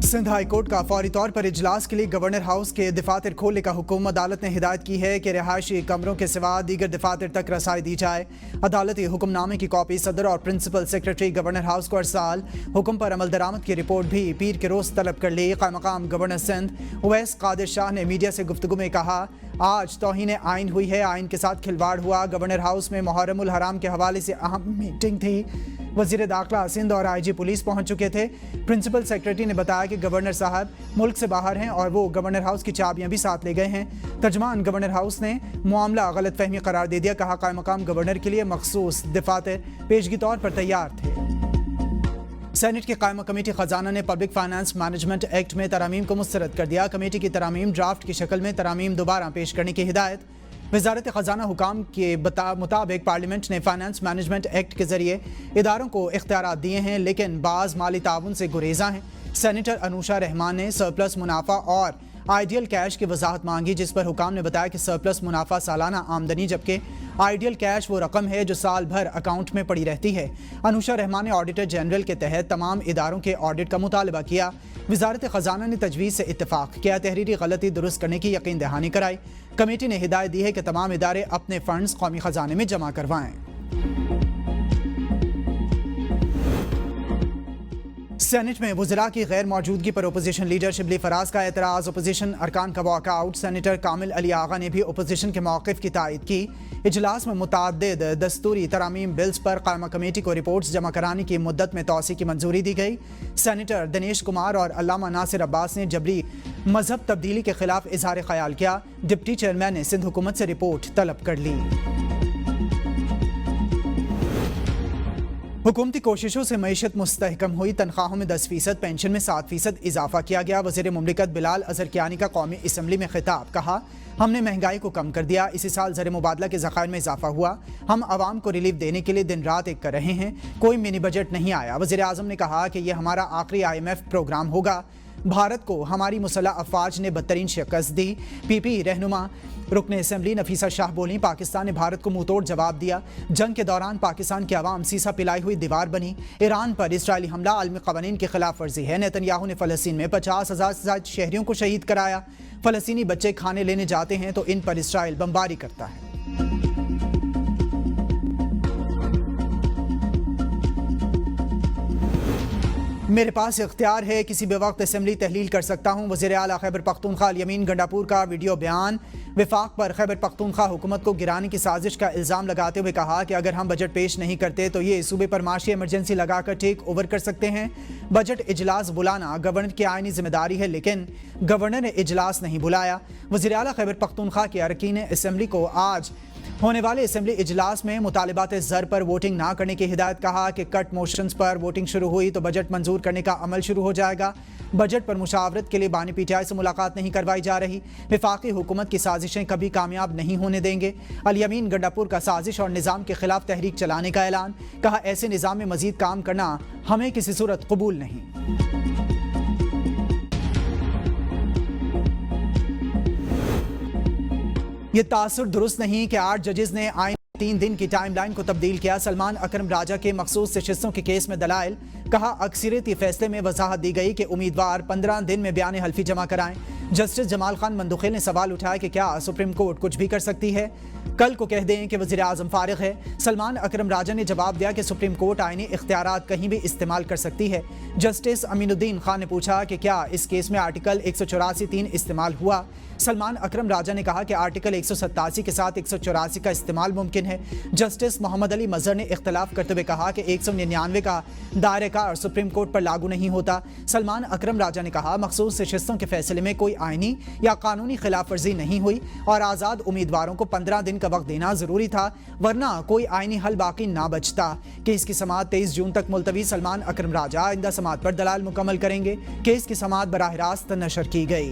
Sindh high court का फौरी तौर पर इजलास के लिए गवर्नर हाउस के दफातर खोलने का हुक्म। अदालत ने हिदायत की है कि रिहायशी कमरों के सिवा दीगर दफातर तक रसाई दी जाए। अदालती हुक्मनामे की कॉपी सदर और प्रिंसिपल सेक्रेटरी गवर्नर हाउस को अरसाल। हुक्म पर अमल दरामद की रिपोर्ट भी पीर के रोज तलब कर ली। क़ायम गवर्नर सिंध उवैस कादिर शाह ने मीडिया से गुफ्तगू में कहा, आज तौहीन आइन हुई है, आइन के साथ खिलवाड़ हुआ। गवर्नर हाउस में मुहर्रम उल हराम के हवाले से अहम मीटिंग थी। वज़ीर दाखिला सिंध और IG पुलिस पहुंच चुके थे। प्रिंसिपल सेक्रेटरी ने बताया कि गवर्नर साहब मुल्क से बाहर हैं और वो गवर्नर हाउस की चाबियां भी साथ ले गए हैं। तर्जमान गवर्नर हाउस ने मामला गलत फहमी करार दे दिया। कहा, क़ायम मकाम गवर्नर के लिए मखसूस दफातर पेशगी तौर पर तैयार थे। सेनेट की कायमा कमेटी खजाना ने पब्लिक फाइनेंस मैनेजमेंट एक्ट में तरामीम को मुस्तरद कर दिया। कमेटी की तरामीम ड्राफ्ट की शक्ल में तरामीम दोबारा पेश करने की हिदायत। वजारत खजाना हुकाम के मुताबिक पार्लियामेंट ने फाइनेंस मैनेजमेंट एक्ट के जरिए इदारों को इख्तियारात दिए हैं, लेकिन बाज़ माली ताउन से गुरेजा हैं। सेनेटर अनूशा रहमान ने सरप्लस मुनाफा और आइडियल कैश की वजाहत मांगी, जिस पर हुकाम ने बताया कि सरप्लस मुनाफा सालाना आमदनी, जबकि आइडियल कैश वो रकम है जो साल भर अकाउंट में पड़ी रहती है। अनूशा रहमान ने ऑडिटर जनरल के तहत तमाम इदारों के ऑडिट का मुतालबा किया। वजारत खजाना ने तजवीज़ से इत्तेफाक किया, तहरीरी गलती दुरुस्त करने की यकीन दहानी कराई। कमेटी ने हिदायत दी है कि तमाम इदारे अपने फंड्स कौमी खजाने में जमा करवाएं। सेनेट में वज़रा की गैर मौजूदगी पर अपोजिशन लीडर शिबली फराज का एतराज़। अपोजिशन अरकान का वॉकआउट। सेनेटर कामिल अली आगा ने भी अपोजिशन के मौक़िफ़ की तायद की। इजलास में मुतअद्दिद दस्तूरी तरामीम बिल्स पर कायमा कमेटी को रिपोर्ट्स जमा कराने की मुद्दत में तौसी की मंजूरी दी गई। सेनेटर दिनेश कुमार और अल्लामा नासिर अब्बास ने जबरी मजहब तब्दीली के खिलाफ इजहार ख्याल किया। डिप्टी चेयरमैन ने सिंध हुकूमत से रिपोर्ट तलब कर ली। हुकूमती कोशिशों से मईशत मुस्तहकम हुई। तनख्वाहों में 10%, पेंशन में 7% इजाफा किया गया। वज़ीर मुमलिकत बिलाल अज़हर कियानी का कौमी असम्बली में खिताब। कहा, हमने महंगाई को कम कर दिया। इसी साल ज़र मुबादला के ज़खायर में इजाफा हुआ। हम आवाम को रिलीफ देने के लिए दिन रात एक कर रहे हैं। कोई मिनी बजट नहीं आया। वज़ीर आज़म ने कहा कि यह हमारा आखिरी IMF प्रोग्राम होगा। भारत को हमारी मुसल्लह अफवाज ने बदतरीन शिकस्त दी। PP रहनुमा रुकन असम्बली नफीसा शाह बोली, पाकिस्तान ने भारत को मुंहतोड़ जवाब दिया। जंग के दौरान पाकिस्तान की आवाम सीसा पिलाई हुई दीवार बनी। ईरान पर इसराइली हमला आलमी क़वानीन की खिलाफ वर्जी है। नेतन्याहू ने फ़लस्तीन में 50,000 से ज़्यादा शहरियों को शहीद कराया। फ़लस्तीनी बच्चे खाने लेने जाते हैं तो इन पर इसराइल बमबारी करता है। मेरे पास इख्तियार है, किसी भी वक्त असम्बली तहलील कर सकता हूँ। वज़ीर आला खैबर पख्तूनख्वा अल यमीन गंडापुर का वीडियो बयान। विफाक पर खैबर पख्तूनख्वा हुकूमत को गिराने की साजिश का इल्ज़ाम लगाते हुए कहा कि अगर हम बजट पेश नहीं करते तो ये सूबे पर माशी इमरजेंसी लगाकर टेक ओवर कर सकते हैं। बजट इजलास बुलाना गवर्नर की आइनी जिम्मेदारी है, लेकिन गवर्नर ने इजलास नहीं बुलाया। वज़ीर आला खैबर पख्तूनख्वा के अरकीन असम्बली को आज होने वाले असम्बली इजलास में मुतालिबात ज़र पर वोटिंग ना करने की हिदायत। कहा कि कट मोशंस पर वोटिंग शुरू हुई तो बजट मंजूर करने का अमल शुरू हो जाएगा। बजट पर मुशावरत के लिए बानी PTI से मुलाकात नहीं करवाई जा रही। विफाकी हुकूमत की साजिशें कभी कामयाब नहीं होने देंगे। अल यमीन गंडापुर का साजिश और निज़ाम के खिलाफ तहरीक चलाने का ऐलान। कहा, ऐसे निज़ाम में मजीद काम करना हमें किसी सूरत कबूल नहीं। ये तासुर दुरुस्त नहीं कि 8 जजेस ने आइन 3 दिन की टाइमलाइन को तब्दील किया। सलमान अकरम राजा के मखसूस शिस्तों के केस में दलाइल। कहा, अक्सरियती फैसले में वजाहत दी गई कि उम्मीदवार 15 दिन में बयान हल्फी जमा कराएं। जस्टिस जमाल खान मंदुखेल ने सवाल उठाया कि क्या सुप्रीम कोर्ट कुछ भी कर सकती है? कल को कह दें कि वज़ीर आज़म फारिग है। सलमान अकरम राजा ने जवाब दिया कि सुप्रीम कोर्ट आईनी इख्तियारात कहीं भी इस्तेमाल कर सकती है। जस्टिस अमीनुद्दीन खान ने पूछा कि क्या इस केस में आर्टिकल 184(3) इस्तेमाल हुआ? सलमान अकरम राजा ने कहा कि आर्टिकल 187 के साथ 184 का इस्तेमाल मुमकिन है। जस्टिस मोहम्मद अली मजहर ने इख्तलाफ करते हुए कहा कि 199 का दायरेकार सुप्रीम कोर्ट पर लागू नहीं होता। सलमान अकरम राजा ने कहा, मखसूस शिस्तों के फैसले में कोई आईनी या कानूनी खिलाफ वर्जी नहीं हुई और आज़ाद उम्मीदवारों को 15 दिन का वक्त देना जरूरी था, वरना कोई आईनी हल बाकी ना बचता। केस की समाअत 23 जून तक मुलतवी। सलमान अकरम राजा आइंदा समाअत पर दलाल मुकम्मल करेंगे। केस की समाअत बराह रास्त नशर की गई।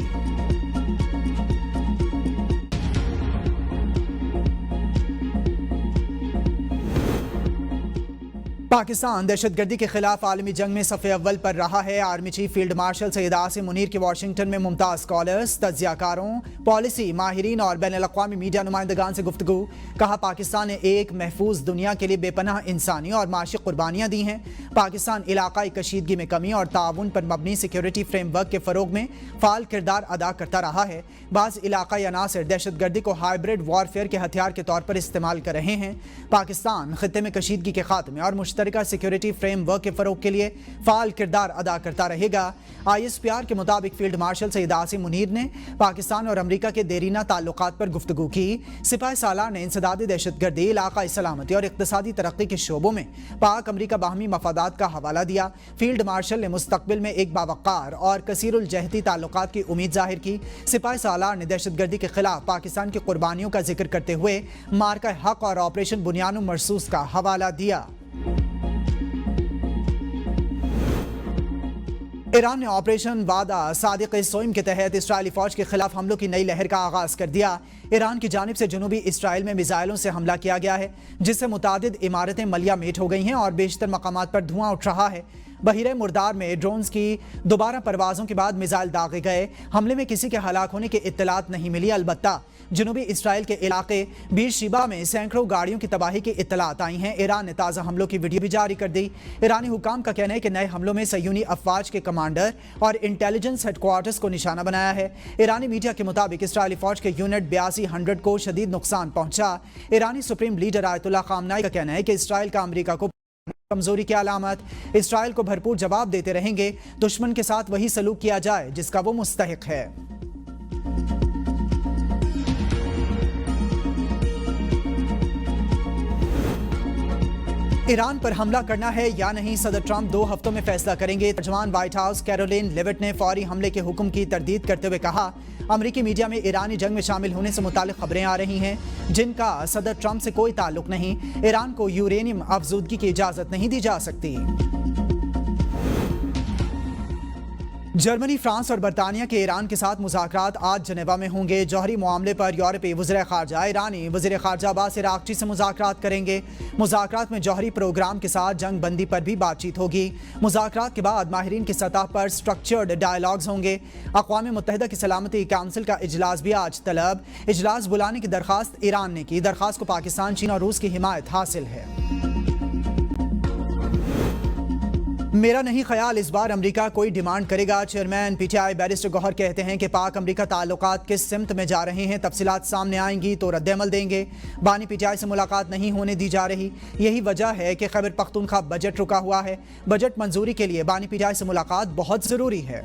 पाकिस्तान दहशतगर्दी के खिलाफ आलमी जंग में सफ़े अव्वल पर रहा है। Army chief field marshal Syed Asim Munir की वाशिंगटन में मुमताज़ स्कॉलर्स, तज्ज़ियाकारों, पॉलिसी माहिरीन और बैनुल-अक़वामी मीडिया नुमाइंदगान से गुफ्तगू। कहा, पाकिस्तान ने एक महफूज दुनिया के लिए बेपनाह इंसानी और माशी कुर्बानियाँ दी हैं। पाकिस्तान इलाकाई कशीदगी में कमी और ताउन पर मबनी सिक्योरिटी फ्रेमवर्क के फ़रोग में फ़ाल किरदार अदा करता रहा है। बाज़ इलाकाई अनासर दहशतगर्दी को हाइब्रिड वॉरफेयर के हथियार के तौर पर इस्तेमाल कर रहे हैं। पाकिस्तान खित्ते में कशीदगी के खात्मे और मुश्तरका सिक्योरिटी फ्रेमवर्क के फरोग के लिए फाल किरदार अदा करता रहेगा। ISPR के मुताबिक फील्ड मार्शल सैयद आसिम मुनीर ने पाकिस्तान और अमरीका के देरीना ताल्लुकात पर गुफ्तगू की। सिपाही सालार ने इंसदादी दहशतगर्दी, इलाकाई सलामती और इक़्तिसादी तरक्की के शोबों में पाक अमरीका बाहमी मफादात का हवाला दिया। फील्ड मार्शल ने मुस्तकबिल में एक बावक़ार और कसीरुल जहती ताल्लुकात की उम्मीद जाहिर की। सिपाही सालार ने दहशतगर्दी के खिलाफ पाकिस्तान की कुर्बानियों का जिक्र करते हुए मार्का हक और ऑपरेशन बुनियानुम मरसूस का हवाला दिया। ईरान ने ऑपरेशन वादा सादिक सोइम के तहत इस्राएली फौज के खिलाफ हमलों की नई लहर का आगाज कर दिया। ईरान की जानिब से जनूबी इसराइल में मिसाइलों से हमला किया गया है, जिससे मुतादिद इमारतें मलिया मेट हो गई हैं और बेशतर मकामात पर धुआं उठ रहा है। बहिरे मुर्दार में ड्रोन्स की दोबारा परवाज़ों के बाद मिसाइल दागे गए। हमले में किसी के हलाक होने की इत्तलात नहीं मिली। अलबत्ता जनूबी इसराइल के इलाके बीर शिबा में सैकड़ों गाड़ियों की तबाही की इत्तलात आई हैं। ईरान ने ताज़ा हमलों की वीडियो भी जारी कर दी। ईरानी हुकाम का कहना है कि नए हमलों में सयूनी अफवाज के कमांडर और इंटेलिजेंस हेडक्वार्टर्स को निशाना बनाया है। ईरानी मीडिया के मुताबिक इसराइली फौज के यूनिट 8200 को शदीद नुकसान पहुंचा। ईरानी सुप्रीम लीडर आयतुल्लाह खामनाई का कहना है कि इसराइल का अमरीका को कमजोरी की अलामत, इसराइल को भरपूर जवाब देते रहेंगे। दुश्मन के साथ वही सलूक किया जाए जिसका वो मुस्तहिक है। ईरान पर हमला करना है या नहीं, सदर ट्रंप 2 हफ्तों में फैसला करेंगे। तर्जमान व्हाइट हाउस कैरोलिन लेविट ने फौरी हमले के हुक्म की तरदीद करते हुए कहा, अमरीकी मीडिया में ईरानी जंग में शामिल होने से मुतालिक खबरें आ रही हैं जिनका सदर ट्रंप से कोई ताल्लुक नहीं। ईरान को यूरेनियम अफजूदगी की इजाज़त नहीं दी जा सकती। जर्मनी, फ्रांस और बरतानिया के ईरान के साथ मुज़ाकरात आज जनेवा में होंगे। जौहरी मामले पर यूरोपीय वज़ीर ख़ारजा ईरानी वज़ीर ख़ारजा अब्बास अराग़ची से मुज़ाकरात करेंगे। मुज़ाकरात में जौहरी प्रोग्राम के साथ जंग बंदी पर भी बातचीत होगी। मुज़ाकरात के बाद माहिरीन की सतह पर स्ट्रक्चर्ड डायलॉग्स होंगे। अक़वाम मुत्तहिदा की सलामती काउंसिल का इजलास भी आज तलब। इजलास बुलाने की दरख्वास्त ईरान ने की। दरख्वास्त को पाकिस्तान, चीन और रूस की हिमायत हासिल है। मेरा नहीं ख्याल इस बार अमेरिका कोई डिमांड करेगा। चेयरमैन PTI बैरिस्टर गौहर कहते हैं कि पाक अमेरिका ताल्लुकात किस सिमत में जा रहे हैं, तफसीलात सामने आएंगी तो रद्द-ए-अमल देंगे। बानी PTI से मुलाकात नहीं होने दी जा रही। यही वजह है कि खैबर पख्तूनख्वा बजट रुका हुआ है। बजट मंजूरी के लिए बानी PTI से मुलाकात बहुत ज़रूरी है।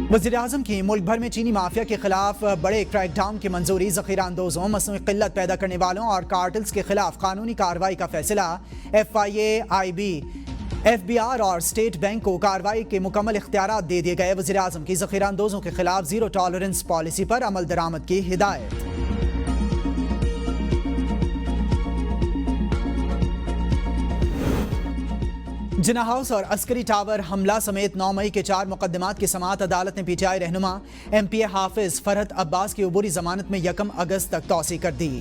वज़ीर-ए-आज़म की मुल्क भर में चीनी माफिया के खिलाफ बड़े क्रैकडाउन की मंजूरी। ज़ख़ीरा अंदोज़ों, मसनूई क़िल्लत पैदा करने वालों और कार्टल्स के खिलाफ कानूनी कार्रवाई का फैसला। FIA, IB, FBR और स्टेट बैंक को कार्रवाई के मुकम्मल इख्तियारात दे दिए गए। वज़ीर-ए-आज़म की ज़ख़ीरा अंदोज़ों के खिलाफ ज़ीरो टॉलरेंस पॉलिसी पर अमल दरामद की हिदायत। जिना हाउस और अस्करी टावर हमला समेत 9 मई के 4 मुकदमात की समाअत अदालत ने PTI रहनुमा MPA हाफिज फरहत अब्बास की अबूरी जमानत में 1 अगस्त तक तौसी कर दी।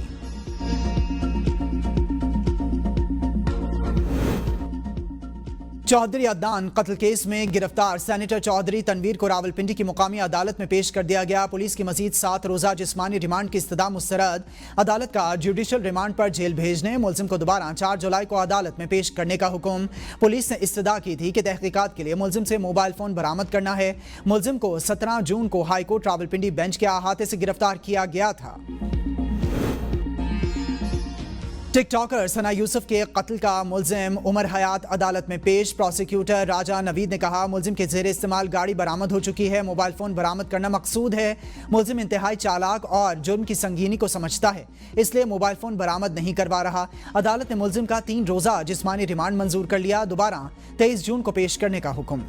चौधरी अदनान कत्ल केस में गिरफ्तार सेनेटर चौधरी तनवीर को रावलपिंडी की मुकामी अदालत में पेश कर दिया गया। पुलिस की मजीद 7 रोज़ा जिस्मानी रिमांड की इस्तदा मुस्तरद। अदालत का जुडिशल रिमांड पर जेल भेजने, मुलजिम को दोबारा 4 जुलाई को अदालत में पेश करने का हुक्म। पुलिस ने इस्तदा की थी कि तहकीकात के लिए मुलजिम से मोबाइल फ़ोन बरामद करना है। मुलजिम को 17 जून को हाईकोर्ट रावलपिंडी बेंच के अहाते से गिरफ्तार किया गया था। टिकटॉकर सना यूसुफ के कत्ल का मुलजिम उमर हयात अदालत में पेश। प्रोसिक्यूटर राजा नवीद ने कहा, मुलजिम के ज़ेरे इस्तेमाल गाड़ी बरामद हो चुकी है। मोबाइल फ़ोन बरामद करना मकसूद है। मुलजिम इंतहाई चालाक और जुर्म की संगीनी को समझता है, इसलिए मोबाइल फ़ोन बरामद नहीं करवा रहा। अदालत ने मुलजिम का 3 रोज़ा जिस्मानी रिमांड मंजूर कर लिया। दोबारा 23 जून को पेश करने का हुक्म।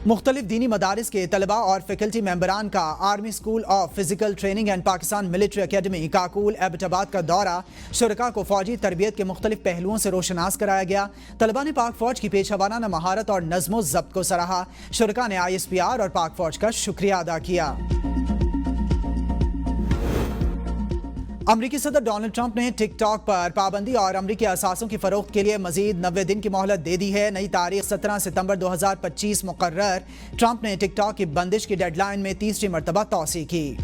मुख्तलिफ दीनी मदारिस के तलबा और फैकल्टी मेंबरान का army school of physical training and Pakistan military academy Kakul Abbottabad का दौरा। शुरका को फौजी तरबियत के मुख्तलिफ पहलुओं से रोशनास कराया गया। तलबा ने पाक फौज की पेशवाराना महारत और नज़्मो ज़ब्त को सराहा। शुरका ने ISPR और पाक फौज का शुक्रिया अदा किया। امریکی صدر ڈونلڈ ٹرمپ نے ٹک ٹاک پر پابندی اور امریکی اثاثوں کی فروخت کے لیے مزید 90 دن کی مہلت دے دی ہے۔ نئی تاریخ 17 ستمبر 2025 مقرر۔ ٹرمپ نے ٹک ٹاک کی بندش کی ڈیڈ لائن میں تیسری مرتبہ توسیع کی۔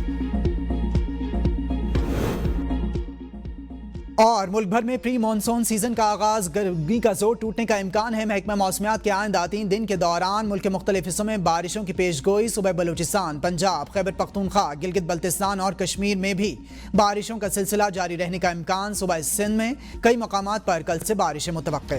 اور ملک بھر میں پری مانسون سیزن کا آغاز، گرمی کا زور ٹوٹنے کا امکان ہے۔ محکمہ موسمیات کے آئندہ 3 دن کے دوران ملک کے مختلف حصوں میں بارشوں کی پیش گوئی۔ صوبہ بلوچستان، پنجاب، خیبر پختونخوا، گلگت بلتستان اور کشمیر میں بھی بارشوں کا سلسلہ جاری رہنے کا امکان۔ صوبہ سندھ میں کئی مقامات پر کل سے بارشیں متوقع۔